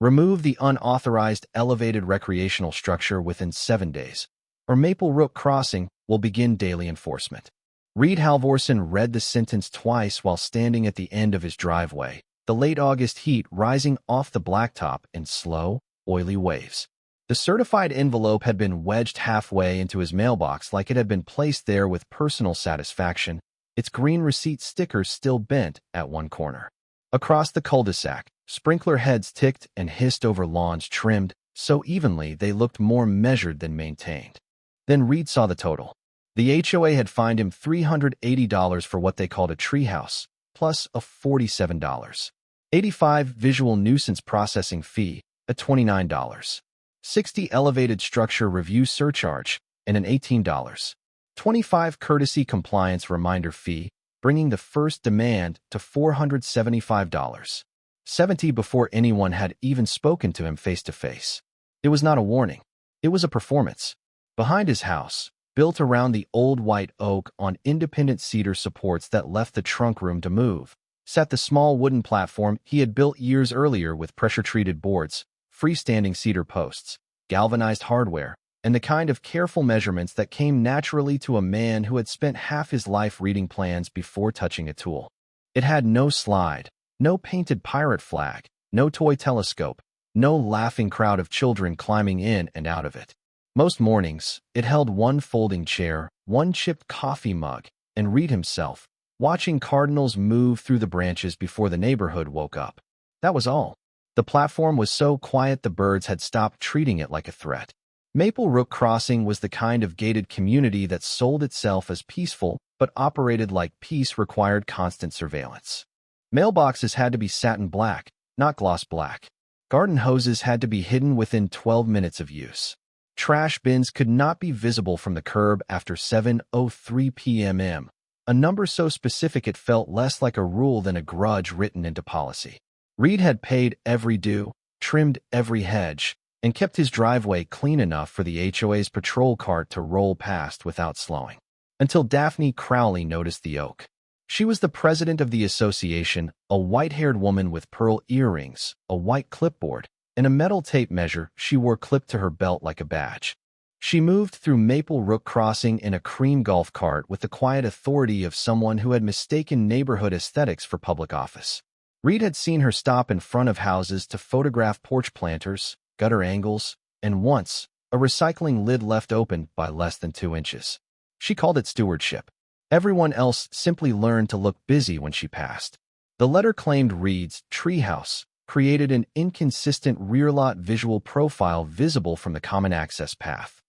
Remove the unauthorized elevated recreational structure within 7 days, or Maple Rook Crossing will begin daily enforcement. Reed Halvorsen read the sentence twice while standing at the end of his driveway, the late August heat rising off the blacktop in slow, oily waves. The certified envelope had been wedged halfway into his mailbox like it had been placed there with personal satisfaction, its green receipt sticker still bent at one corner. Across the cul-de-sac, sprinkler heads ticked and hissed over lawns trimmed so evenly they looked more measured than maintained. Then Reed saw the total. The HOA had fined him $380 for what they called a treehouse, plus a $47.85 visual nuisance processing fee, a $29.60 elevated structure review surcharge, and an $18.25 courtesy compliance reminder fee, bringing the first demand to $475.70 before anyone had even spoken to him face-to-face. It was not a warning. It was a performance. Behind his house, built around the old white oak on independent cedar supports that left the trunk room to move, sat the small wooden platform he had built years earlier with pressure-treated boards, freestanding cedar posts, galvanized hardware, and the kind of careful measurements that came naturally to a man who had spent half his life reading plans before touching a tool. It had no slide, no painted pirate flag, no toy telescope, no laughing crowd of children climbing in and out of it. Most mornings, it held one folding chair, one chipped coffee mug, and Reed himself, watching cardinals move through the branches before the neighborhood woke up. That was all. The platform was so quiet the birds had stopped treating it like a threat. Maple Rook Crossing was the kind of gated community that sold itself as peaceful, but operated like peace required constant surveillance. Mailboxes had to be satin black, not gloss black. Garden hoses had to be hidden within 12 minutes of use. Trash bins could not be visible from the curb after 7:03 p.m., a number so specific it felt less like a rule than a grudge written into policy. Reed had paid every due, trimmed every hedge, and kept his driveway clean enough for the HOA's patrol cart to roll past without slowing. Until Daphne Crowley noticed the oak. She was the president of the association, a white-haired woman with pearl earrings, a white clipboard, and a metal tape measure she wore clipped to her belt like a badge. She moved through Maple Rook Crossing in a cream golf cart with the quiet authority of someone who had mistaken neighborhood aesthetics for public office. Reed had seen her stop in front of houses to photograph porch planters, gutter angles, and once, a recycling lid left open by less than 2 inches. She called it stewardship. Everyone else simply learned to look busy when she passed. The letter claimed Reed's Treehouse created an inconsistent rear lot visual profile visible from the common access path.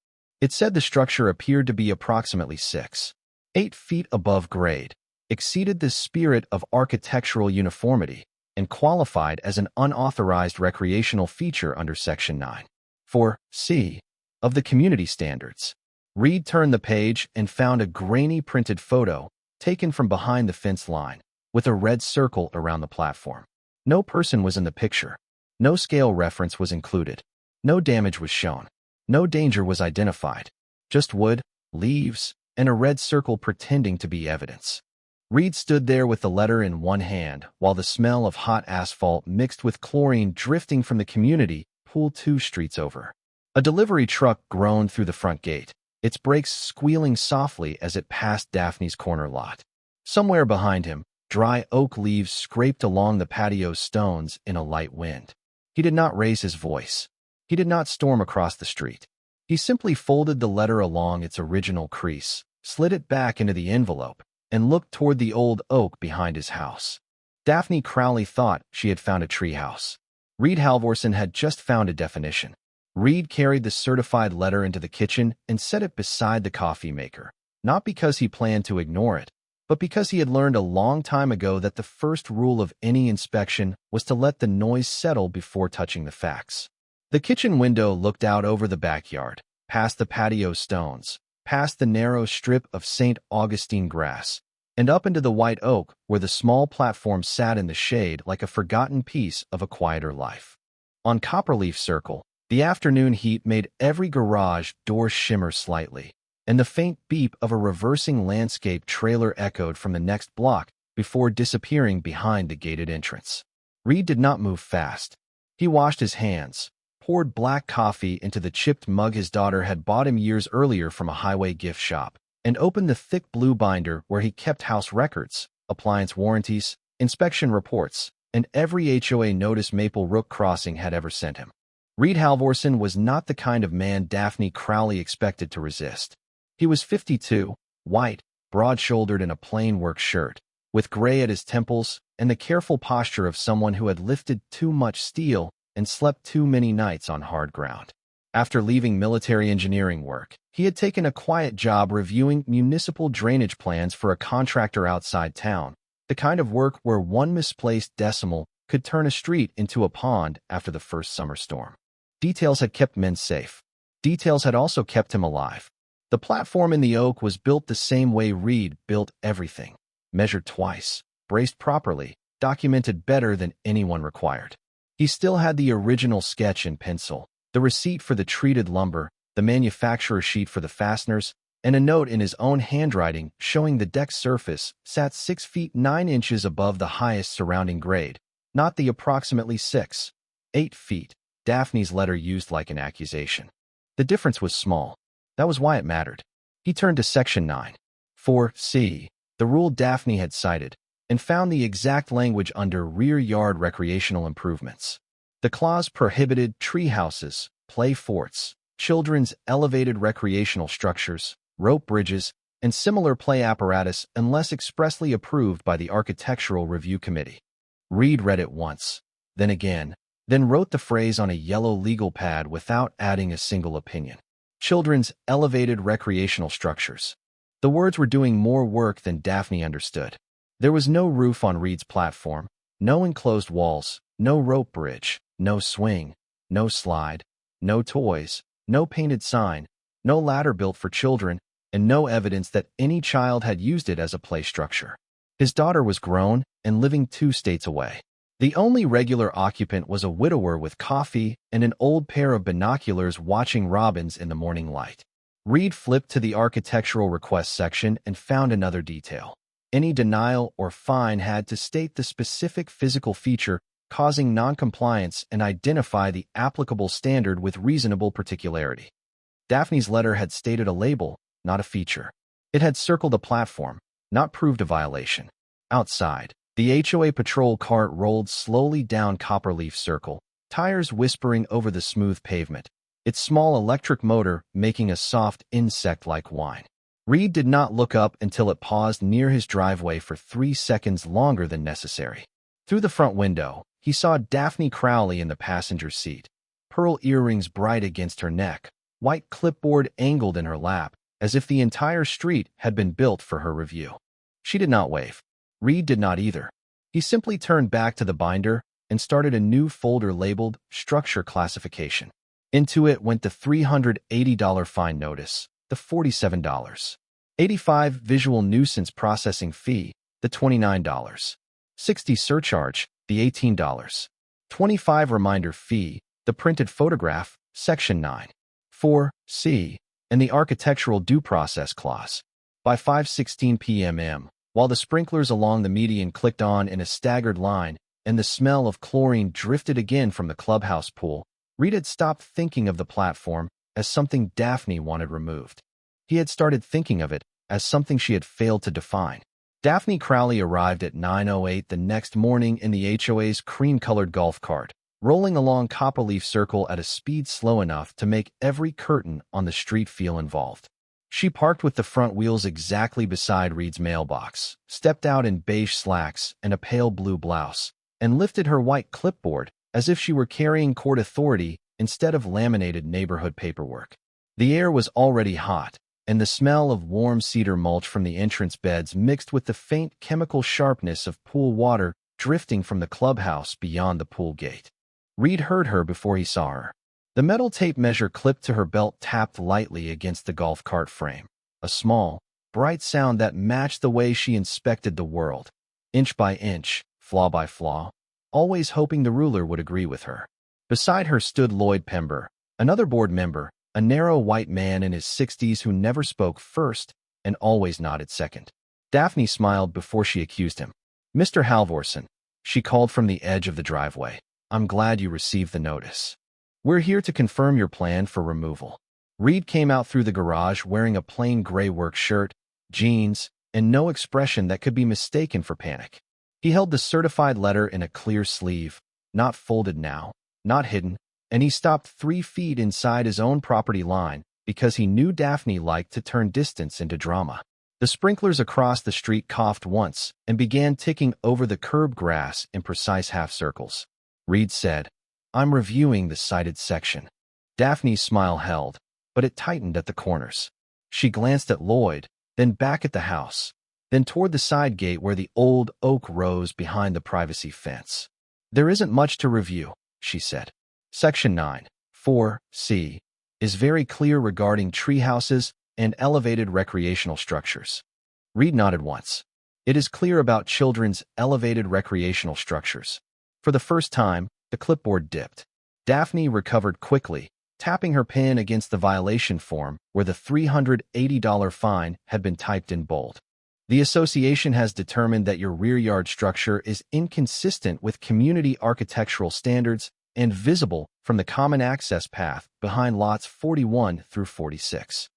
It said the structure appeared to be approximately 6.8 feet above grade, exceeded the spirit of architectural uniformity, and qualified as an unauthorized recreational feature under Section 9(4)(c) of the Community Standards. Reed turned the page and found a grainy printed photo taken from behind the fence line, with a red circle around the platform. No person was in the picture. No scale reference was included. No damage was shown. No danger was identified. Just wood, leaves, and a red circle pretending to be evidence. Reed stood there with the letter in one hand while the smell of hot asphalt mixed with chlorine drifting from the community pool 2 streets over. A delivery truck groaned through the front gate, its brakes squealing softly as it passed Daphne's corner lot. Somewhere behind him, dry oak leaves scraped along the patio's stones in a light wind. He did not raise his voice. He did not storm across the street. He simply folded the letter along its original crease, slid it back into the envelope, and looked toward the old oak behind his house. Daphne Crowley thought she had found a treehouse. Reed Halvorsen had just found a definition. Reed carried the certified letter into the kitchen and set it beside the coffee maker, not because he planned to ignore it, but because he had learned a long time ago that the first rule of any inspection was to let the noise settle before touching the facts. The kitchen window looked out over the backyard, past the patio stones, past the narrow strip of St. Augustine grass, and up into the white oak where the small platform sat in the shade like a forgotten piece of a quieter life. On Copperleaf Circle, the afternoon heat made every garage door shimmer slightly, and the faint beep of a reversing landscape trailer echoed from the next block before disappearing behind the gated entrance. Reed did not move fast. He washed his hands, poured black coffee into the chipped mug his daughter had bought him years earlier from a highway gift shop, and opened the thick blue binder where he kept house records, appliance warranties, inspection reports, and every HOA notice Maple Rook Crossing had ever sent him. Reed Halvorsen was not the kind of man Daphne Crowley expected to resist. He was 52, white, broad-shouldered in a plain work shirt, with gray at his temples and the careful posture of someone who had lifted too much steel and slept too many nights on hard ground. After leaving military engineering work, he had taken a quiet job reviewing municipal drainage plans for a contractor outside town, the kind of work where one misplaced decimal could turn a street into a pond after the first summer storm. Details had kept men safe. Details had also kept him alive. The platform in the oak was built the same way Reed built everything. Measured twice, braced properly, documented better than anyone required. He still had the original sketch in pencil, the receipt for the treated lumber, the manufacturer sheet for the fasteners, and a note in his own handwriting showing the deck surface sat 6 feet 9 inches above the highest surrounding grade, not the approximately 8 feet Daphne's letter used like an accusation. The difference was small. That was why it mattered. He turned to Section 9. 4C, the rule Daphne had cited, and found the exact language under rear yard recreational improvements. The clause prohibited tree houses, play forts, children's elevated recreational structures, rope bridges, and similar play apparatus unless expressly approved by the Architectural Review Committee. Reed read it once, then again, then wrote the phrase on a yellow legal pad without adding a single opinion. Children's elevated recreational structures. The words were doing more work than Daphne understood. There was no roof on Reed's platform, no enclosed walls, no rope bridge, no swing, no slide, no toys, no painted sign, no ladder built for children, and no evidence that any child had used it as a play structure. His daughter was grown and living 2 states away. The only regular occupant was a widower with coffee and an old pair of binoculars watching robins in the morning light. Reed flipped to the architectural request section and found another detail. Any denial or fine had to state the specific physical feature causing noncompliance and identify the applicable standard with reasonable particularity. Daphne's letter had stated a label, not a feature. It had circled a platform, not proved a violation. Outside, the HOA patrol cart rolled slowly down Copperleaf Circle, tires whispering over the smooth pavement, its small electric motor making a soft insect-like whine. Reed did not look up until it paused near his driveway for 3 seconds longer than necessary. Through the front window, he saw Daphne Crowley in the passenger seat, pearl earrings bright against her neck, white clipboard angled in her lap, as if the entire street had been built for her review. She did not wave. Reed did not either. He simply turned back to the binder and started a new folder labeled Structure Classification. Into it went the $380 fine notice, the $47.85 visual nuisance processing fee, the $29.60 surcharge, the $18.25 reminder fee, the printed photograph, Section 9. 4C, and the architectural due process clause. By 5:16 p.m., while the sprinklers along the median clicked on in a staggered line and the smell of chlorine drifted again from the clubhouse pool, Reed had stopped thinking of the platform as something Daphne wanted removed. He had started thinking of it as something she had failed to define. Daphne Crowley arrived at 9:08 the next morning in the HOA's cream-colored golf cart, rolling along Copperleaf Circle at a speed slow enough to make every curtain on the street feel involved. She parked with the front wheels exactly beside Reed's mailbox, stepped out in beige slacks and a pale blue blouse, and lifted her white clipboard as if she were carrying court authority instead of laminated neighborhood paperwork. The air was already hot, and the smell of warm cedar mulch from the entrance beds mixed with the faint chemical sharpness of pool water drifting from the clubhouse beyond the pool gate. Reed heard her before he saw her. The metal tape measure clipped to her belt tapped lightly against the golf cart frame, a small, bright sound that matched the way she inspected the world, inch by inch, flaw by flaw, always hoping the ruler would agree with her. Beside her stood Lloyd Pember, another board member, a narrow white man in his 60s who never spoke first and always nodded second. Daphne smiled before she accused him. "Mr. Halvorsen," she called from the edge of the driveway. I'm glad you received the notice. We're here to confirm your plan for removal. Reed came out through the garage wearing a plain gray work shirt, jeans, and no expression that could be mistaken for panic. He held the certified letter in a clear sleeve, not folded now, not hidden, and he stopped 3 feet inside his own property line because he knew Daphne liked to turn distance into drama. The sprinklers across the street coughed once and began ticking over the curb grass in precise half circles. Reed said, I'm reviewing the cited section. Daphne's smile held, but it tightened at the corners. She glanced at Lloyd, then back at the house, then toward the side gate where the old oak rose behind the privacy fence. There isn't much to review, she said. Section 9(4)(c) is very clear regarding treehouses and elevated recreational structures. Reed nodded once. It is clear about children's elevated recreational structures. For the first time, the clipboard dipped. Daphne recovered quickly, tapping her pen against the violation form where the $380 fine had been typed in bold. The association has determined that your rear yard structure is inconsistent with community architectural standards and visible from the common access path behind lots 41 through 46.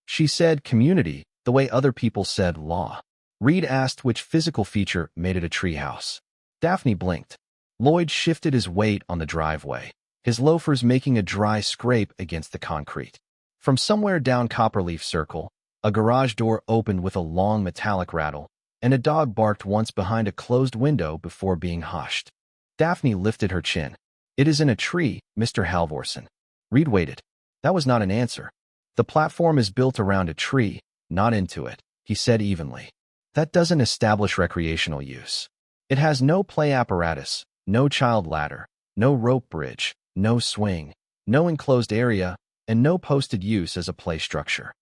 She said community the way other people said law. Reed asked which physical feature made it a treehouse. Daphne blinked. Lloyd shifted his weight on the driveway, his loafers making a dry scrape against the concrete. From somewhere down Copperleaf Circle, a garage door opened with a long metallic rattle, and a dog barked once behind a closed window before being hushed. Daphne lifted her chin. It is in a tree, Mr. Halvorsen. Reed waited. That was not an answer. The platform is built around a tree, not into it, he said evenly. That doesn't establish recreational use. It has no play apparatus, no child ladder, no rope bridge, no swing, no enclosed area, and no posted use as a play structure.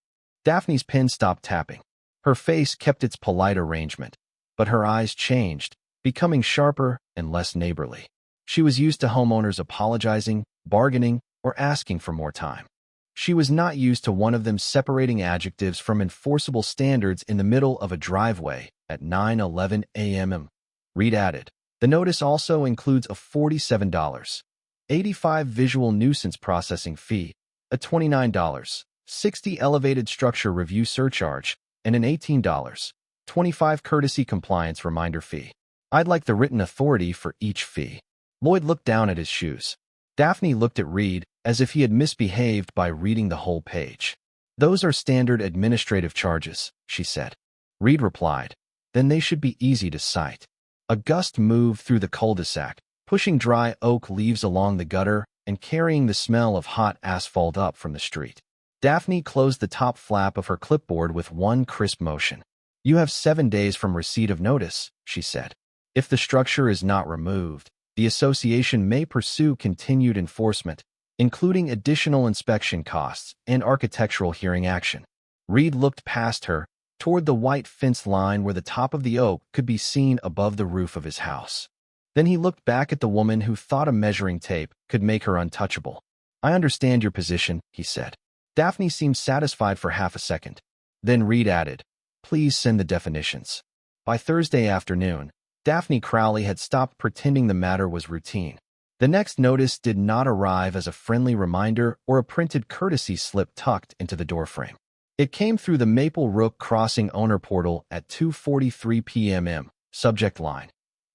Daphne's pen stopped tapping. Her face kept its polite arrangement, but her eyes changed, becoming sharper and less neighborly. She was used to homeowners apologizing, bargaining, or asking for more time. She was not used to one of them separating adjectives from enforceable standards in the middle of a driveway at 9:11 a.m. Reed added, the notice also includes a $47.85 visual nuisance processing fee, a $29.60 elevated structure review surcharge, and an $18.25 courtesy compliance reminder fee. I'd like the written authority for each fee. Lloyd looked down at his shoes. Daphne looked at Reed as if he had misbehaved by reading the whole page. Those are standard administrative charges, she said. Reed replied, then they should be easy to cite. A gust moved through the cul-de-sac, pushing dry oak leaves along the gutter and carrying the smell of hot asphalt up from the street. Daphne closed the top flap of her clipboard with one crisp motion. You have 7 days from receipt of notice, she said. If the structure is not removed, the association may pursue continued enforcement, including additional inspection costs and architectural hearing action. Reed looked past her, toward the white fence line where the top of the oak could be seen above the roof of his house. Then he looked back at the woman who thought a measuring tape could make her untouchable. I understand your position, he said. Daphne seemed satisfied for half a second. Then Reed added, please send the definitions. By Thursday afternoon, Daphne Crowley had stopped pretending the matter was routine. The next notice did not arrive as a friendly reminder or a printed courtesy slip tucked into the doorframe. It came through the Maple Rook Crossing owner portal at 2:43 p.m. Subject line.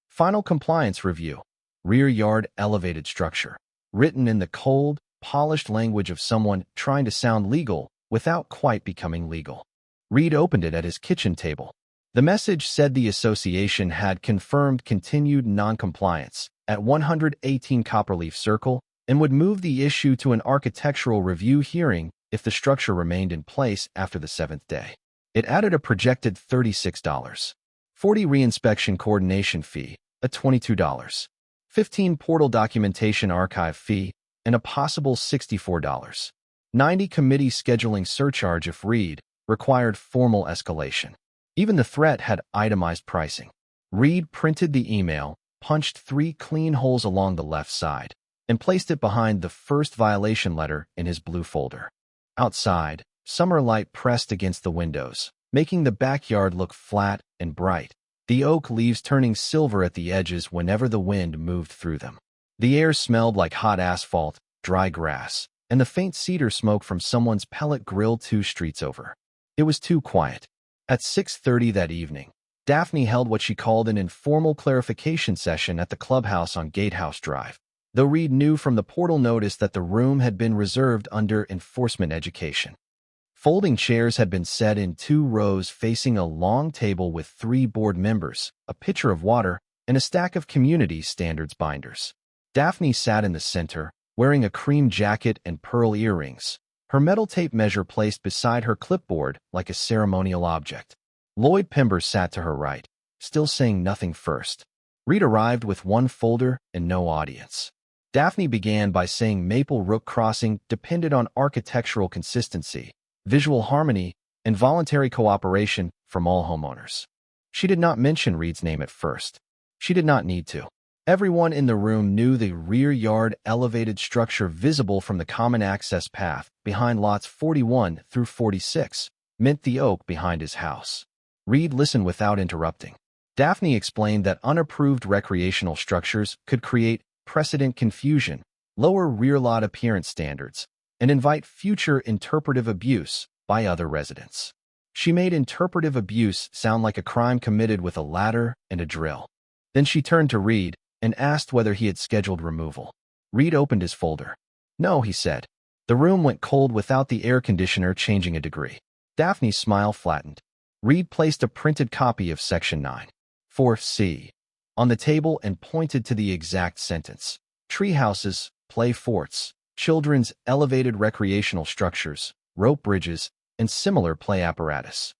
Final compliance review. Rear yard elevated structure. Written in the cold, polished language of someone trying to sound legal without quite becoming legal. Reed opened it at his kitchen table. The message said the association had confirmed continued noncompliance at 118 Copperleaf Circle and would move the issue to an architectural review hearing if the structure remained in place after the 7th day. It added a projected $36.40 reinspection coordination fee, a $22.15 portal documentation archive fee, and a possible $64.90 committee scheduling surcharge if Reed required formal escalation. Even the threat had itemized pricing. Reed printed the email, punched 3 clean holes along the left side, and placed it behind the first violation letter in his blue folder. Outside, summer light pressed against the windows, making the backyard look flat and bright, the oak leaves turning silver at the edges whenever the wind moved through them. The air smelled like hot asphalt, dry grass, and the faint cedar smoke from someone's pellet grill 2 streets over. It was too quiet. At 6:30 that evening, Daphne held what she called an informal clarification session at the clubhouse on Gatehouse Drive, though Reed knew from the portal notice that the room had been reserved under enforcement education. Folding chairs had been set in 2 rows facing a long table with 3 board members, a pitcher of water, and a stack of community standards binders. Daphne sat in the center, wearing a cream jacket and pearl earrings, her metal tape measure placed beside her clipboard like a ceremonial object. Lloyd Pember sat to her right, still saying nothing first. Reed arrived with 1 folder and no audience. Daphne began by saying Maple Rook Crossing depended on architectural consistency, visual harmony, and voluntary cooperation from all homeowners. She did not mention Reed's name at first. She did not need to. Everyone in the room knew the rear yard elevated structure visible from the common access path behind lots 41 through 46 meant the oak behind his house. Reed listened without interrupting. Daphne explained that unapproved recreational structures could create precedent confusion, lower rear lot appearance standards, and invite future interpretive abuse by other residents. She made interpretive abuse sound like a crime committed with a ladder and a drill. Then she turned to Reed and asked whether he had scheduled removal. Reed opened his folder. No, he said. The room went cold without the air conditioner changing a degree. Daphne's smile flattened. Reed placed a printed copy of Section 9, 4C, on the table and pointed to the exact sentence. Treehouses, play forts, children's elevated recreational structures, rope bridges, and similar play apparatus.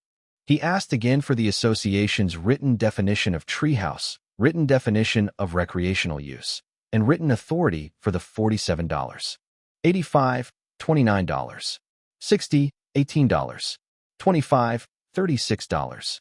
He asked again for the association's written definition of treehouse, written definition of recreational use, and written authority for the $47, $85, $29, $60, $18, $25, $36,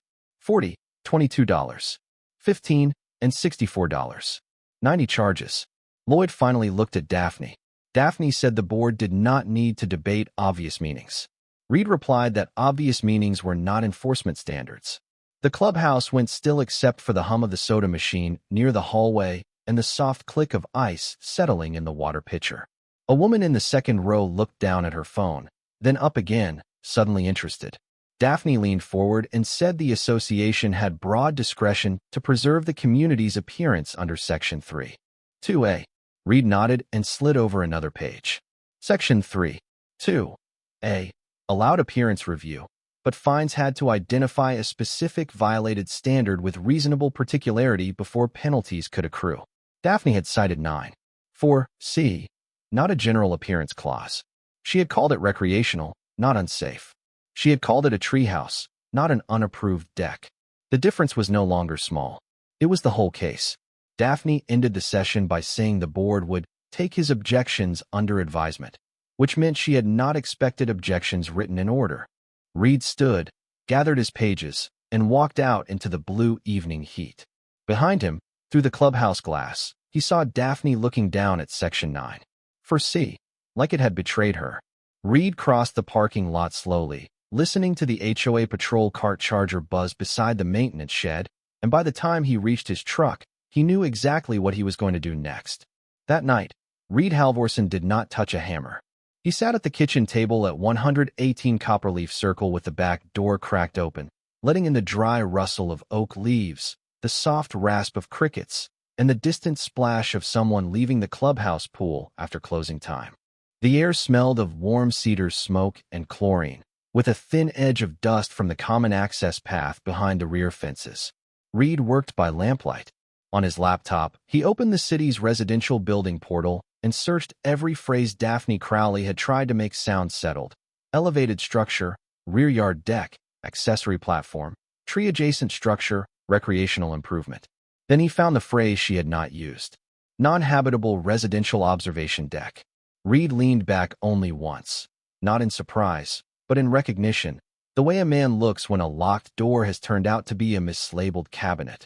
$40, $22, $15, and $64. 90 charges. Lloyd finally looked at Daphne. Daphne said the board did not need to debate obvious meanings. Reed replied that obvious meanings were not enforcement standards. The clubhouse went still except for the hum of the soda machine near the hallway and the soft click of ice settling in the water pitcher. A woman in the second row looked down at her phone, then up again, suddenly interested. Daphne leaned forward and said the association had broad discretion to preserve the community's appearance under Section 3. 2A. Reed nodded and slid over another page. Section 3. 2A. Allowed appearance review, but fines had to identify a specific violated standard with reasonable particularity before penalties could accrue. Daphne had cited 9. 4C, not a general appearance clause. She had called it recreational, not unsafe. She had called it a treehouse, not an unapproved deck. The difference was no longer small. It was the whole case. Daphne ended the session by saying the board would take his objections under advisement, which meant she had not expected objections written in order. Reed stood, gathered his pages, and walked out into the blue evening heat. Behind him, through the clubhouse glass, he saw Daphne looking down at Section 9. For C, like it had betrayed her. Reed crossed the parking lot slowly, listening to the HOA patrol cart charger buzz beside the maintenance shed, and by the time he reached his truck, he knew exactly what he was going to do next. That night, Reed Halvorsen did not touch a hammer. He sat at the kitchen table at 118 Copperleaf Circle with the back door cracked open, letting in the dry rustle of oak leaves, the soft rasp of crickets, and the distant splash of someone leaving the clubhouse pool after closing time. The air smelled of warm cedar smoke and chlorine, with a thin edge of dust from the common access path behind the rear fences. Reed worked by lamplight. On his laptop, he opened the city's residential building portal and searched every phrase Daphne Crowley had tried to make sound settled. Elevated structure, rear yard deck, accessory platform, tree-adjacent structure, recreational improvement. Then he found the phrase she had not used. Non-habitable residential observation deck. Reed leaned back only once, not in surprise, but in recognition, the way a man looks when a locked door has turned out to be a mislabeled cabinet.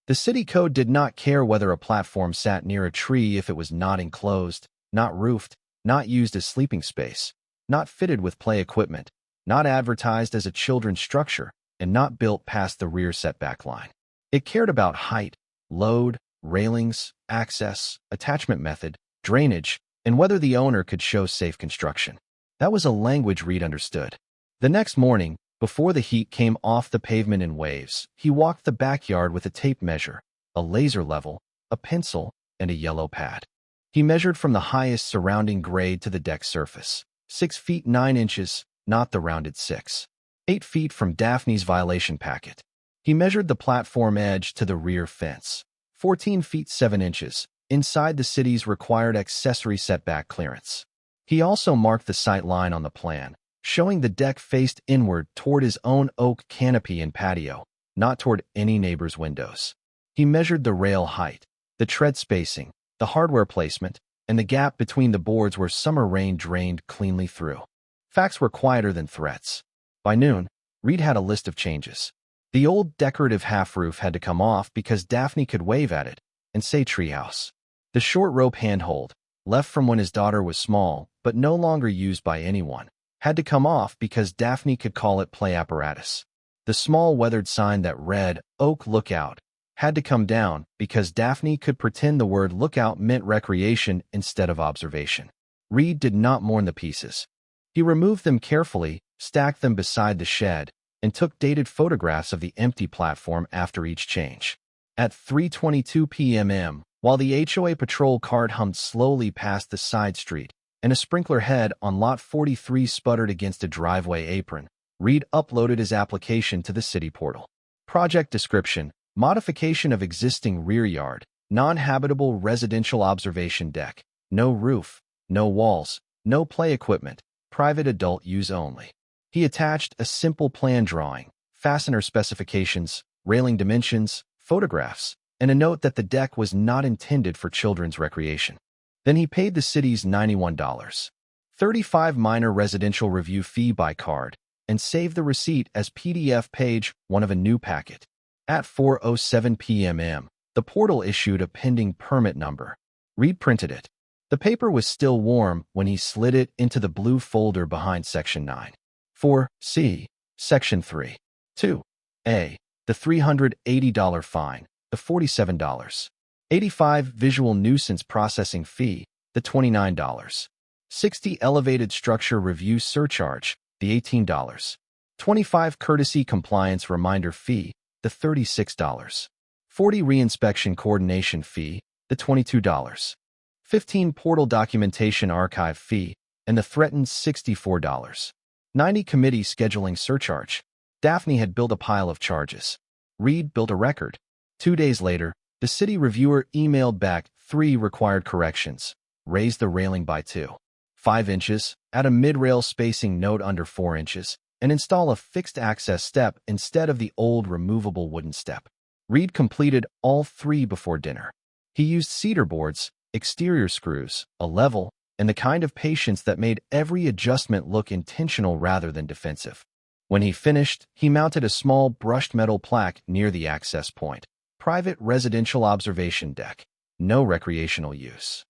The city code did not care whether a platform sat near a tree if it was not enclosed, not roofed, not used as sleeping space, not fitted with play equipment, not advertised as a children's structure, and not built past the rear setback line. It cared about height, load, railings, access, attachment method, drainage, and whether the owner could show safe construction. That was a language Reed understood. The next morning, before the heat came off the pavement in waves, he walked the backyard with a tape measure, a laser level, a pencil, and a yellow pad. He measured from the highest surrounding grade to the deck surface, 6 feet 9 inches, not the rounded 6. 8 feet from Daphne's violation packet. He measured the platform edge to the rear fence, 14 feet 7 inches, inside the city's required accessory setback clearance. He also marked the sight line on the plan, showing the deck faced inward toward his own oak canopy and patio, not toward any neighbor's windows. He measured the rail height, the tread spacing, the hardware placement, and the gap between the boards where summer rain drained cleanly through. Facts were quieter than threats. By noon, Reed had a list of changes. The old decorative half-roof had to come off because Daphne could wave at it and say Treehouse. The short rope handhold, left from when his daughter was small but no longer used by anyone, had to come off because Daphne could call it play apparatus. The small weathered sign that read, Oak Lookout, had to come down because Daphne could pretend the word lookout meant recreation instead of observation. Reed did not mourn the pieces. He removed them carefully, stacked them beside the shed, and took dated photographs of the empty platform after each change. At 3:22 p.m., while the HOA patrol cart hummed slowly past the side street, and a sprinkler head on Lot 43 sputtered against a driveway apron, Reed uploaded his application to the city portal. Project description: modification of existing rear yard, non-habitable residential observation deck, no roof, no walls, no play equipment, private adult use only. He attached a simple plan drawing, fastener specifications, railing dimensions, photographs, and a note that the deck was not intended for children's recreation. Then he paid the city's $91.35 minor residential review fee by card and saved the receipt as PDF page 1 of a new packet. At 4:07 p.m., the portal issued a pending permit number. Reed printed it. The paper was still warm when he slid it into the blue folder behind Section 9. 4C, Section 3. 2A, the $380 fine, the $47.85 visual nuisance processing fee, the $29.60 elevated structure review surcharge, the $18.25 courtesy compliance reminder fee, the $36.40 reinspection coordination fee, the $22.15 portal documentation archive fee, and the threatened $64.90 committee scheduling surcharge. Daphne had built a pile of charges. Reed built a record. 2 days later, the city reviewer emailed back 3 required corrections: raise the railing by 2.5 inches, add a mid-rail spacing note under 4 inches, and install a fixed access step instead of the old removable wooden step. Reed completed all 3 before dinner. He used cedar boards, exterior screws, a level, and the kind of patience that made every adjustment look intentional rather than defensive. When he finished, he mounted a small brushed metal plaque near the access point: private residential observation deck, no recreational use.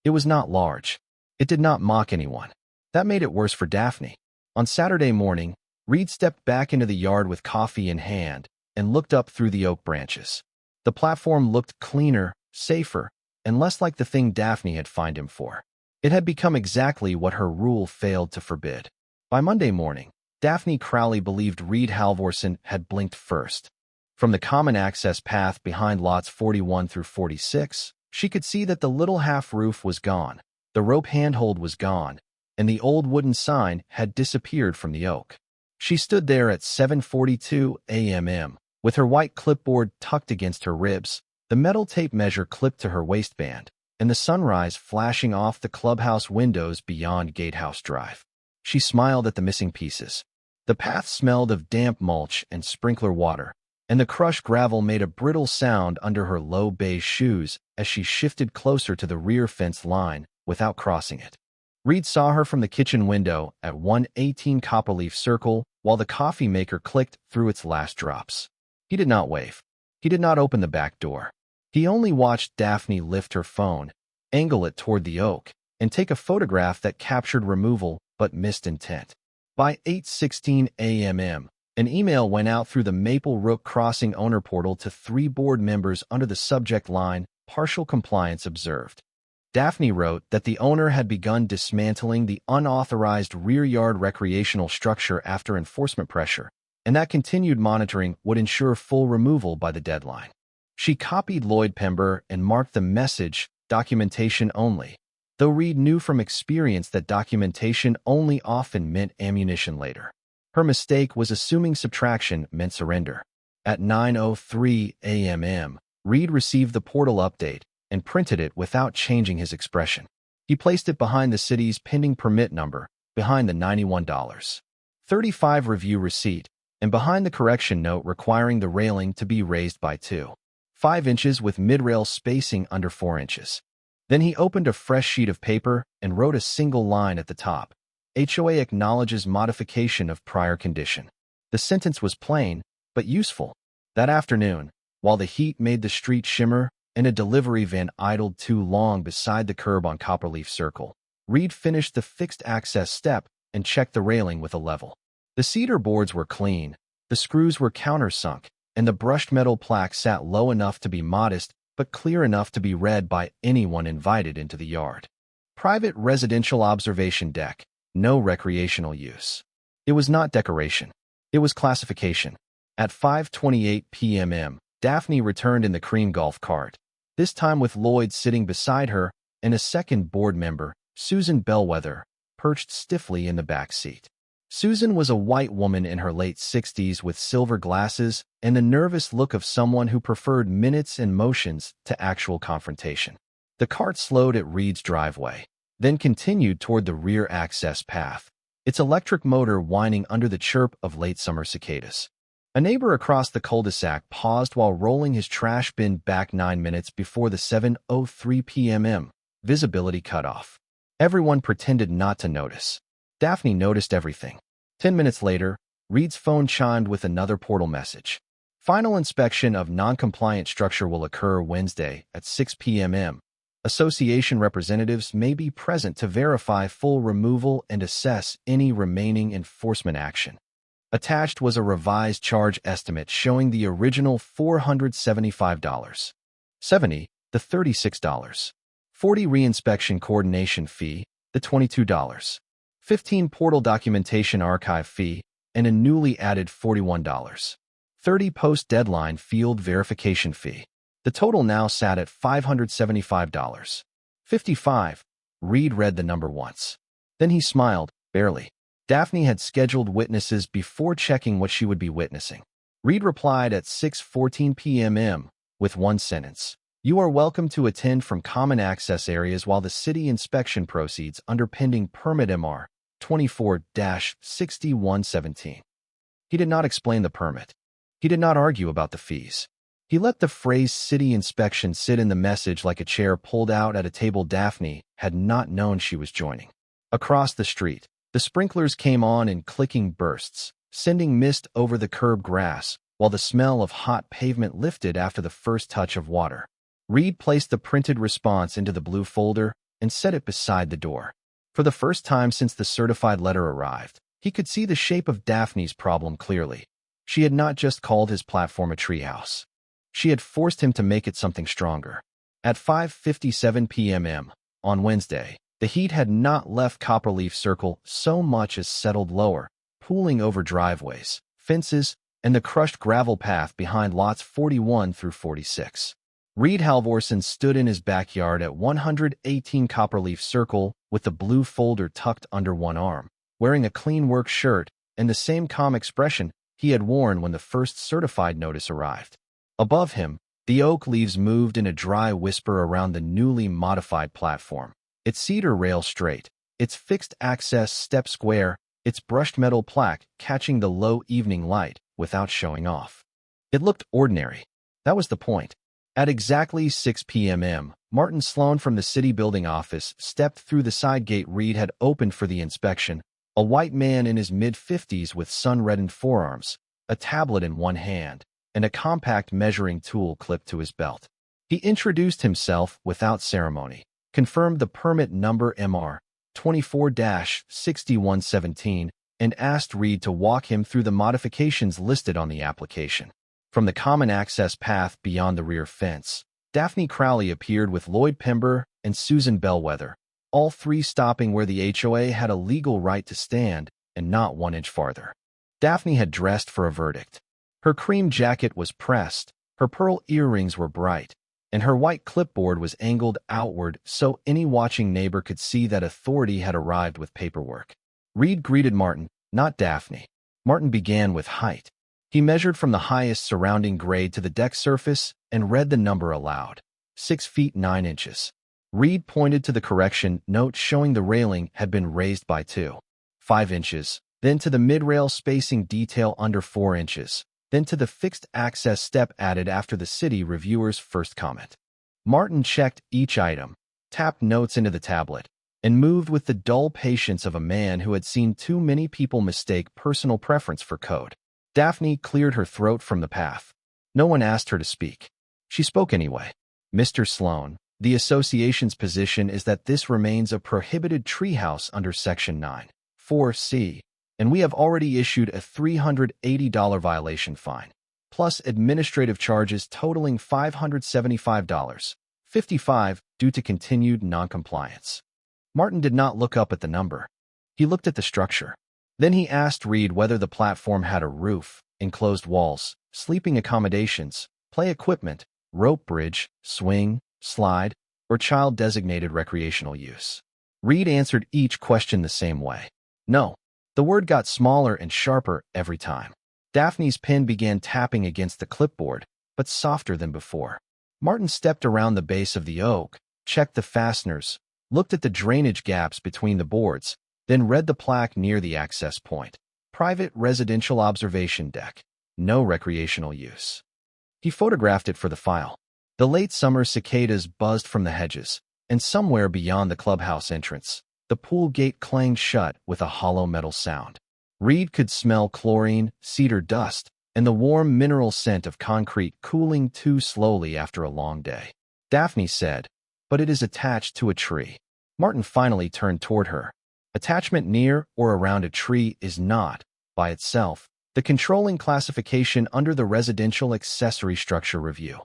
It was not large. It did not mock anyone. That made it worse for Daphne. On Saturday morning, Reed stepped back into the yard with coffee in hand and looked up through the oak branches. The platform looked cleaner, safer, and less like the thing Daphne had fined him for. It had become exactly what her rule failed to forbid. By Monday morning, Daphne Crowley believed Reed Halvorsen had blinked first. From the common access path behind lots 41 through 46, she could see that the little half-roof was gone, the rope handhold was gone, and the old wooden sign had disappeared from the oak. She stood there at 7:42 a.m., with her white clipboard tucked against her ribs, the metal tape measure clipped to her waistband, and the sunrise flashing off the clubhouse windows beyond Gatehouse Drive. She smiled at the missing pieces. The path smelled of damp mulch and sprinkler water, and the crushed gravel made a brittle sound under her low beige shoes as she shifted closer to the rear fence line without crossing it. Reed saw her from the kitchen window at 118 Copperleaf Circle while the coffee maker clicked through its last drops. He did not wave. He did not open the back door. He only watched Daphne lift her phone, angle it toward the oak, and take a photograph that captured removal but missed intent. By 8:16 a.m., an email went out through the Maple Rook Crossing owner portal to 3 board members under the subject line, partial compliance observed. Daphne wrote that the owner had begun dismantling the unauthorized rear yard recreational structure after enforcement pressure, and that continued monitoring would ensure full removal by the deadline. She copied Lloyd Pember and marked the message documentation only, though Reed knew from experience that documentation only often meant ammunition later. Her mistake was assuming subtraction meant surrender. At 9:03 a.m., Reed received the portal update and printed it without changing his expression. He placed it behind the city's pending permit number, behind the $91.35 review receipt, and behind the correction note requiring the railing to be raised by 2.5 inches with mid-rail spacing under 4 inches. Then he opened a fresh sheet of paper and wrote a single line at the top. HOA acknowledges modification of prior condition. The sentence was plain, but useful. That afternoon, while the heat made the street shimmer and a delivery van idled too long beside the curb on Copperleaf Circle, Reed finished the fixed access step and checked the railing with a level. The cedar boards were clean, the screws were countersunk, and the brushed metal plaque sat low enough to be modest but clear enough to be read by anyone invited into the yard. Private residential observation deck, no recreational use. It was not decoration. It was classification. At 5:28 p.m., Daphne returned in the cream golf cart, this time with Lloyd sitting beside her and a second board member, Susan Bellwether, perched stiffly in the back seat. Susan was a white woman in her late 60s with silver glasses and the nervous look of someone who preferred minutes and motions to actual confrontation. The cart slowed at Reed's driveway, then continued toward the rear access path, its electric motor whining under the chirp of late summer cicadas. A neighbor across the cul-de-sac paused while rolling his trash bin back 9 minutes before the 7:03 p.m. visibility cutoff. Everyone pretended not to notice. Daphne noticed everything. 10 minutes later, Reed's phone chimed with another portal message. Final inspection of non-compliant structure will occur Wednesday at 6 p.m. Association representatives may be present to verify full removal and assess any remaining enforcement action. Attached was a revised charge estimate showing the original $475.70, the $36.40 reinspection coordination fee, the $22.15 portal documentation archive fee, and a newly added $41.30 post-deadline field verification fee. The total now sat at $575.55. Reed read the number once. Then he smiled, barely. Daphne had scheduled witnesses before checking what she would be witnessing. Reed replied at 6:14 p.m. with one sentence. You are welcome to attend from common access areas while the city inspection proceeds under pending permit MR 24-6117. He did not explain the permit. He did not argue about the fees. He let the phrase city inspection sit in the message like a chair pulled out at a table Daphne had not known she was joining. Across the street, the sprinklers came on in clicking bursts, sending mist over the curb grass, while the smell of hot pavement lifted after the first touch of water. Reed placed the printed response into the blue folder and set it beside the door. For the first time since the certified letter arrived, he could see the shape of Daphne's problem clearly. She had not just called his platform a treehouse. She had forced him to make it something stronger. At 5:57 p.m. on Wednesday, the heat had not left Copperleaf Circle so much as settled lower, pooling over driveways, fences, and the crushed gravel path behind lots 41 through 46. Reed Halvorsen stood in his backyard at 118 Copperleaf Circle with the blue folder tucked under one arm, wearing a clean work shirt and the same calm expression he had worn when the first certified notice arrived. Above him, the oak leaves moved in a dry whisper around the newly modified platform, its cedar rail straight, its fixed access step square, its brushed metal plaque catching the low evening light without showing off. It looked ordinary. That was the point. At exactly 6 p.m., Martin Sloan from the city building office stepped through the side gate Reed had opened for the inspection, a white man in his mid-50s with sun-reddened forearms, a tablet in one hand, and a compact measuring tool clipped to his belt. He introduced himself without ceremony, confirmed the permit number MR 24-6117, and asked Reed to walk him through the modifications listed on the application. From the common access path beyond the rear fence, Daphne Crowley appeared with Lloyd Pember and Susan Bellwether, all three stopping where the HOA had a legal right to stand and not 1 inch farther. Daphne had dressed for a verdict. Her cream jacket was pressed, her pearl earrings were bright, and her white clipboard was angled outward so any watching neighbor could see that authority had arrived with paperwork. Reed greeted Martin, not Daphne. Martin began with height. He measured from the highest surrounding grade to the deck surface and read the number aloud. 6 feet 9 inches. Reed pointed to the correction note showing the railing had been raised by 2.5 inches, then to the mid-rail spacing detail under 4 inches, then to the fixed access step added after the city reviewer's first comment. Martin checked each item, tapped notes into the tablet, and moved with the dull patience of a man who had seen too many people mistake personal preference for code. Daphne cleared her throat from the path. No one asked her to speak. She spoke anyway. Mr. Sloan, the association's position is that this remains a prohibited treehouse under Section 9(4)(c), and we have already issued a $380 violation fine, plus administrative charges totaling $575.55 due to continued noncompliance. Martin did not look up at the number. He looked at the structure. Then he asked Reed whether the platform had a roof, enclosed walls, sleeping accommodations, play equipment, rope bridge, swing, slide, or child-designated recreational use. Reed answered each question the same way. No. The word got smaller and sharper every time. Daphne's pen began tapping against the clipboard, but softer than before. Martin stepped around the base of the oak, checked the fasteners, looked at the drainage gaps between the boards, then read the plaque near the access point. Private residential observation deck. No recreational use. He photographed it for the file. The late summer cicadas buzzed from the hedges, and somewhere beyond the clubhouse entrance, the pool gate clanged shut with a hollow metal sound. Reed could smell chlorine, cedar dust, and the warm mineral scent of concrete cooling too slowly after a long day. Daphne said, "But it is attached to a tree." Martin finally turned toward her. Attachment near or around a tree is not, by itself, the controlling classification under the Residential Accessory Structure Review.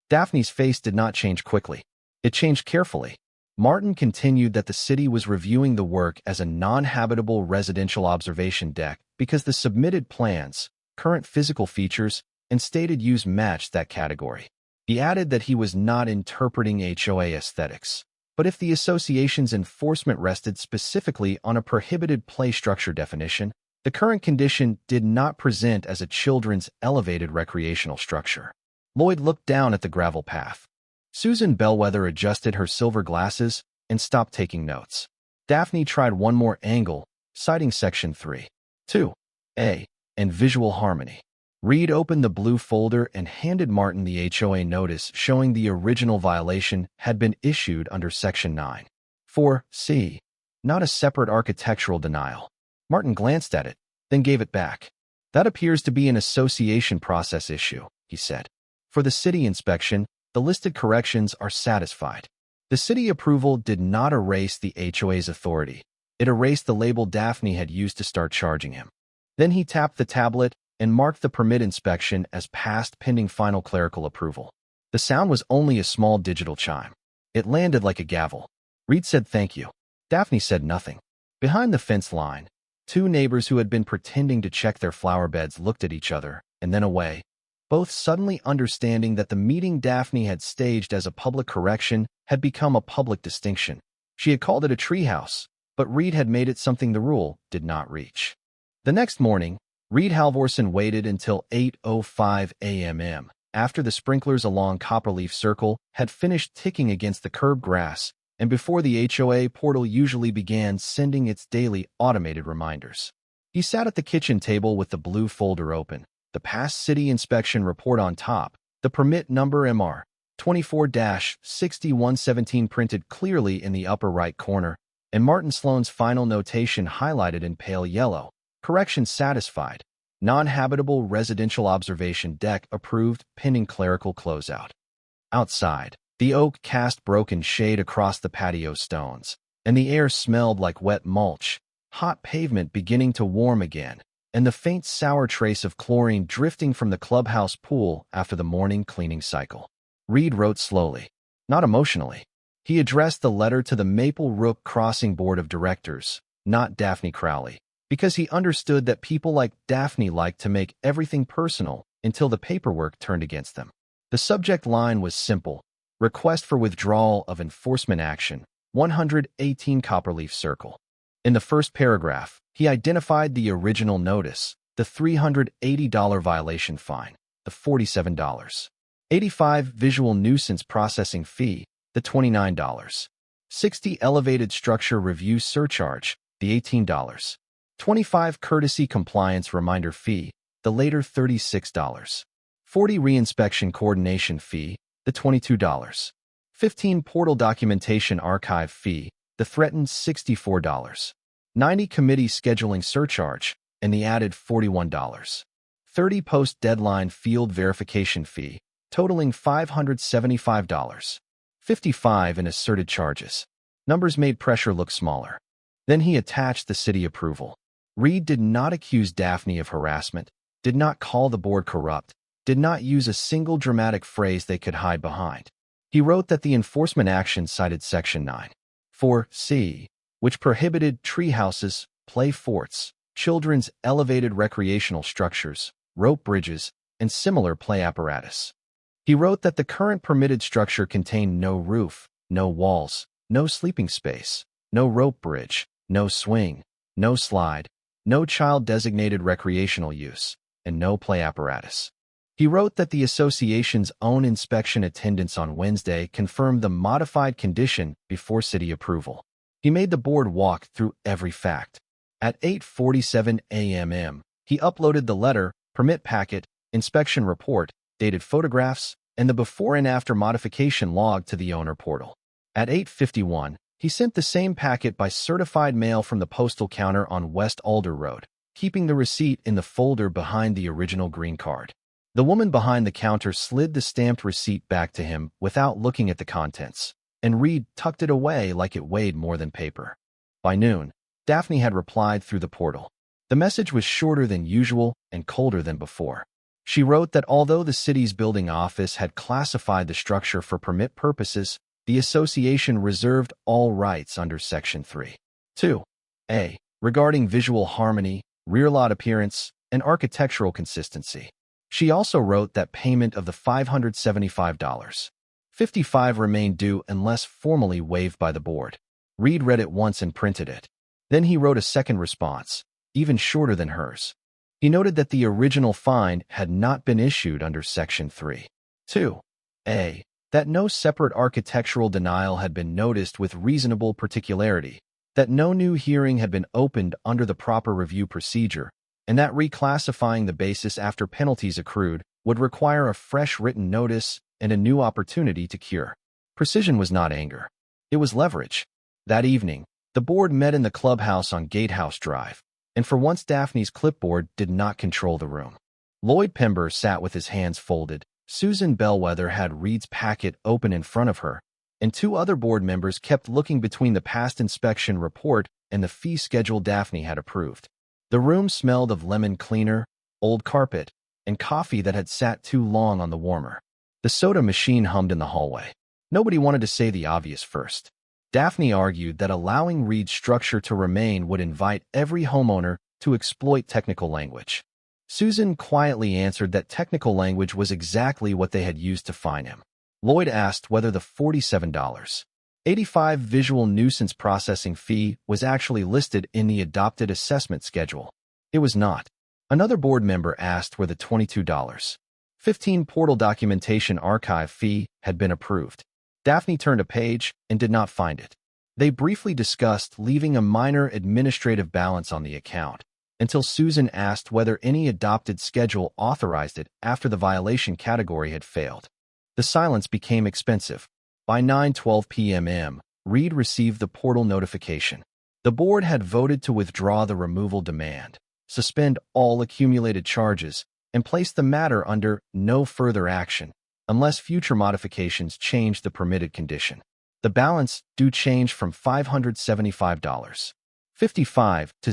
Daphne's face did not change quickly. It changed carefully. Martin continued that the city was reviewing the work as a non-habitable residential observation deck because the submitted plans, current physical features, and stated use matched that category. He added that he was not interpreting HOA aesthetics, but if the association's enforcement rested specifically on a prohibited play structure definition, the current condition did not present as a children's elevated recreational structure. Lloyd looked down at the gravel path. Susan Bellwether adjusted her silver glasses and stopped taking notes. Daphne tried one more angle, citing Section 3(2)(a) and visual harmony. Reed opened the blue folder and handed Martin the HOA notice showing the original violation had been issued under Section 9(4)(c), not a separate architectural denial. Martin glanced at it, then gave it back. "That appears to be an association process issue," he said. "For the city inspection, the listed corrections are satisfied." The city approval did not erase the HOA's authority. It erased the label Daphne had used to start charging him. Then he tapped the tablet and marked the permit inspection as passed pending final clerical approval. The sound was only a small digital chime. It landed like a gavel. Reed said thank you. Daphne said nothing. Behind the fence line, two neighbors who had been pretending to check their flower beds looked at each other and then away, both suddenly understanding that the meeting Daphne had staged as a public correction had become a public distinction. She had called it a treehouse, but Reed had made it something the rule did not reach. The next morning, Reed Halvorsen waited until 8:05 a.m. after the sprinklers along Copperleaf Circle had finished ticking against the curb grass and before the HOA portal usually began sending its daily automated reminders. He sat at the kitchen table with the blue folder open, the past city inspection report on top, the permit number MR 24-6117 printed clearly in the upper right corner, and Martin Sloan's final notation highlighted in pale yellow. Correction satisfied. Non-habitable residential observation deck approved pending clerical closeout. Outside, the oak cast broken shade across the patio stones, and the air smelled like wet mulch, hot pavement beginning to warm again, and the faint sour trace of chlorine drifting from the clubhouse pool after the morning cleaning cycle. Reed wrote slowly, not emotionally. He addressed the letter to the Maple Rook Crossing Board of Directors, not Daphne Crowley, because he understood that people like Daphne liked to make everything personal until the paperwork turned against them. The subject line was simple: request for withdrawal of enforcement action, 118 Copperleaf Circle. In the first paragraph, he identified the original notice, the $380 violation fine, the $47.85 visual nuisance processing fee, the $29.60 elevated structure review surcharge, the $18.25 courtesy compliance reminder fee, the later $36.40 reinspection coordination fee, the $22.15 portal documentation archive fee, the threatened $64.90 committee scheduling surcharge, and the added $41.30 post-deadline field verification fee, totaling $575.55 in asserted charges. Numbers made pressure look smaller. Then he attached the city approval. Reed did not accuse Daphne of harassment, did not call the board corrupt, did not use a single dramatic phrase they could hide behind. He wrote that the enforcement action cited Section 9(4)(c), which prohibited tree houses, play forts, children's elevated recreational structures, rope bridges, and similar play apparatus. He wrote that the current permitted structure contained no roof, no walls, no sleeping space, no rope bridge, no swing, no slide, no child-designated recreational use, and no play apparatus. He wrote that the association's own inspection attendance on Wednesday confirmed the modified condition before city approval. He made the board walk through every fact. At 8:47 a.m., he uploaded the letter, permit packet, inspection report, dated photographs, and the before and after modification log to the owner portal. At 8:51, he sent the same packet by certified mail from the postal counter on West Alder Road, keeping the receipt in the folder behind the original green card. The woman behind the counter slid the stamped receipt back to him without looking at the contents, and Reed tucked it away like it weighed more than paper. By noon, Daphne had replied through the portal. The message was shorter than usual and colder than before. She wrote that although the city's building office had classified the structure for permit purposes, the association reserved all rights under Section 3(2)(a) regarding visual harmony, rear lot appearance, and architectural consistency. She also wrote that payment of the $575.55 remained due unless formally waived by the board. Reed read it once and printed it. Then he wrote a second response, even shorter than hers. He noted that the original fine had not been issued under Section 3(2)(a), that no separate architectural denial had been noticed with reasonable particularity, that no new hearing had been opened under the proper review procedure, and that reclassifying the basis after penalties accrued would require a fresh written notice and a new opportunity to cure. Precision was not anger. It was leverage. That evening, the board met in the clubhouse on Gatehouse Drive, and for once Daphne's clipboard did not control the room. Lloyd Pember sat with his hands folded, Susan Bellwether had Reed's packet open in front of her, and two other board members kept looking between the past inspection report and the fee schedule Daphne had approved. The room smelled of lemon cleaner, old carpet, and coffee that had sat too long on the warmer. The soda machine hummed in the hallway. Nobody wanted to say the obvious first. Daphne argued that allowing Reed's structure to remain would invite every homeowner to exploit technical language. Susan quietly answered that technical language was exactly what they had used to fine him. Lloyd asked whether the $47.85 visual nuisance processing fee was actually listed in the adopted assessment schedule. It was not. Another board member asked where the $22.15 portal documentation archive fee had been approved. Daphne turned a page and did not find it. They briefly discussed leaving a minor administrative balance on the account, until Susan asked whether any adopted schedule authorized it after the violation category had failed. The silence became expensive. By 9:12 p.m., Reed received the portal notification. The board had voted to withdraw the removal demand, suspend all accumulated charges, and place the matter under no further action unless future modifications changed the permitted condition. The balance due changed from $575.55 to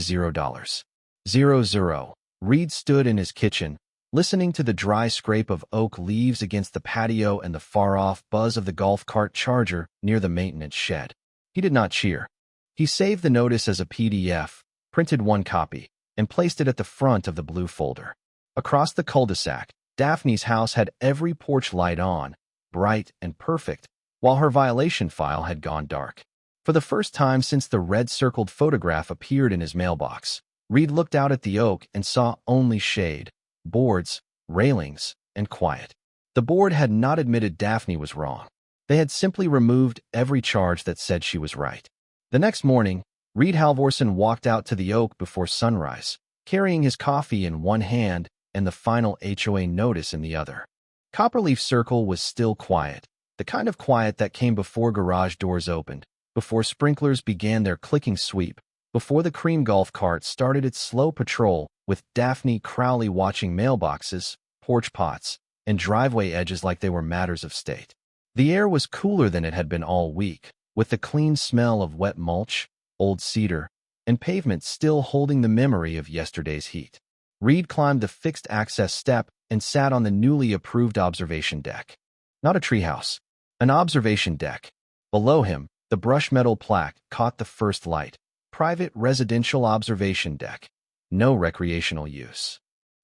$0.00. Reed stood in his kitchen, listening to the dry scrape of oak leaves against the patio and the far-off buzz of the golf cart charger near the maintenance shed. He did not cheer. He saved the notice as a PDF, printed one copy, and placed it at the front of the blue folder. Across the cul-de-sac, Daphne's house had every porch light on, bright and perfect, while her violation file had gone dark. For the first time since the red-circled photograph appeared in his mailbox, Reed looked out at the oak and saw only shade, boards, railings, and quiet. The board had not admitted Daphne was wrong. They had simply removed every charge that said she was right. The next morning, Reed Halvorsen walked out to the oak before sunrise, carrying his coffee in one hand and the final HOA notice in the other. Copperleaf Circle was still quiet, the kind of quiet that came before garage doors opened, before sprinklers began their clicking sweep, before the cream golf cart started its slow patrol, with Daphne Crowley watching mailboxes, porch pots, and driveway edges like they were matters of state. The air was cooler than it had been all week, with the clean smell of wet mulch, old cedar, and pavement still holding the memory of yesterday's heat. Reed climbed the fixed-access step and sat on the newly approved observation deck. Not a treehouse, an observation deck. Below him, the brushed metal plaque caught the first light. Private residential observation deck. No recreational use.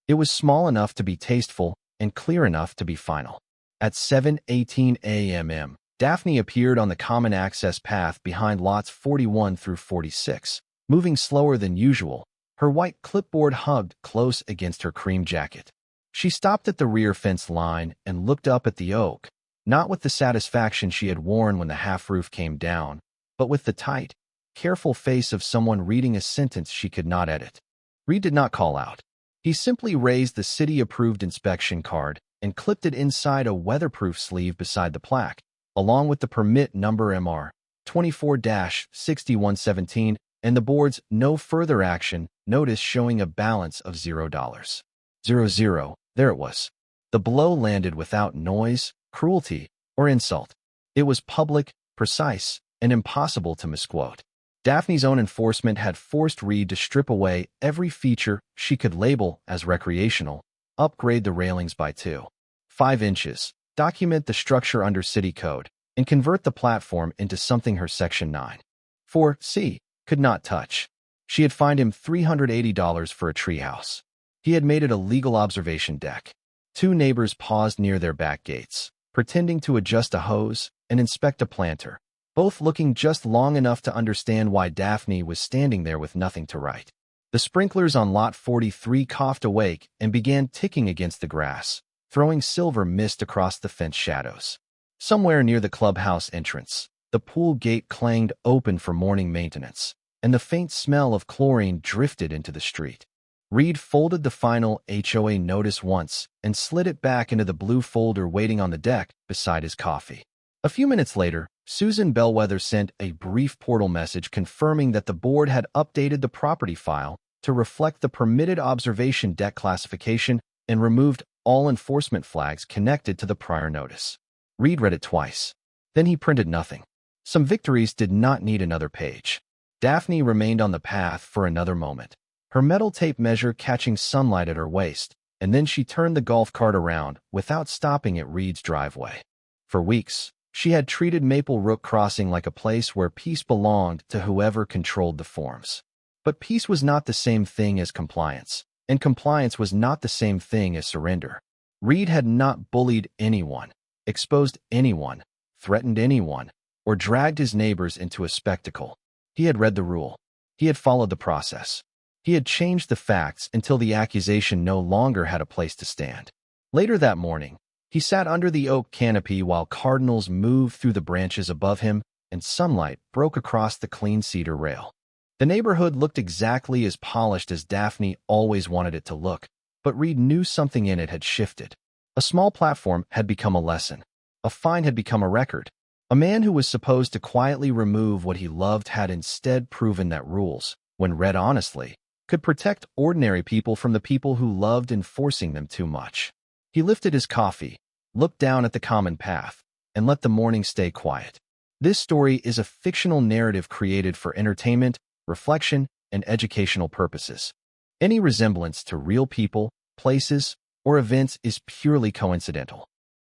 It was small enough to be tasteful and clear enough to be final. At 7:18 a.m., Daphne appeared on the common access path behind lots 41 through 46, moving slower than usual, her white clipboard hugged close against her cream jacket. She stopped at the rear fence line and looked up at the oak, not with the satisfaction she had worn when the half-roof came down, but with the tight, careful face of someone reading a sentence she could not edit. Reed did not call out. He simply raised the city-approved inspection card and clipped it inside a weatherproof sleeve beside the plaque, along with the permit number MR 24-6117 and the board's no further action notice showing a balance of $0. 00. There it was. The blow landed without noise, cruelty, or insult. It was public, precise, and impossible to misquote. Daphne's own enforcement had forced Reed to strip away every feature she could label as recreational, upgrade the railings by 2.5 inches, document the structure under city code, and convert the platform into something her Section 9.4c could not touch. She had fined him $380 for a treehouse. He had made it a legal observation deck. Two neighbors paused near their back gates, pretending to adjust a hose and inspect a planter, both looking just long enough to understand why Daphne was standing there with nothing to write. The sprinklers on lot 43 coughed awake and began ticking against the grass, throwing silver mist across the fence shadows. Somewhere near the clubhouse entrance, the pool gate clanged open for morning maintenance, and the faint smell of chlorine drifted into the street. Reed folded the final HOA notice once and slid it back into the blue folder waiting on the deck beside his coffee. A few minutes later, Susan Bellwether sent a brief portal message confirming that the board had updated the property file to reflect the permitted observation deck classification and removed all enforcement flags connected to the prior notice. Reed read it twice. Then he printed nothing. Some victories did not need another page. Daphne remained on the path for another moment, her metal tape measure catching sunlight at her waist, and then she turned the golf cart around without stopping at Reed's driveway. For weeks, she had treated Maple Rook Crossing like a place where peace belonged to whoever controlled the forms. But peace was not the same thing as compliance, and compliance was not the same thing as surrender. Reed had not bullied anyone, exposed anyone, threatened anyone, or dragged his neighbors into a spectacle. He had read the rule. He had followed the process. He had changed the facts until the accusation no longer had a place to stand. Later that morning, he sat under the oak canopy while cardinals moved through the branches above him and sunlight broke across the clean cedar rail. The neighborhood looked exactly as polished as Daphne always wanted it to look, but Reed knew something in it had shifted. A small platform had become a lesson. A fine had become a record. A man who was supposed to quietly remove what he loved had instead proven that rules, when read honestly, could protect ordinary people from the people who loved enforcing them too much. He lifted his coffee, looked down at the common path, and let the morning stay quiet. This story is a fictional narrative created for entertainment, reflection, and educational purposes. Any resemblance to real people, places, or events is purely coincidental.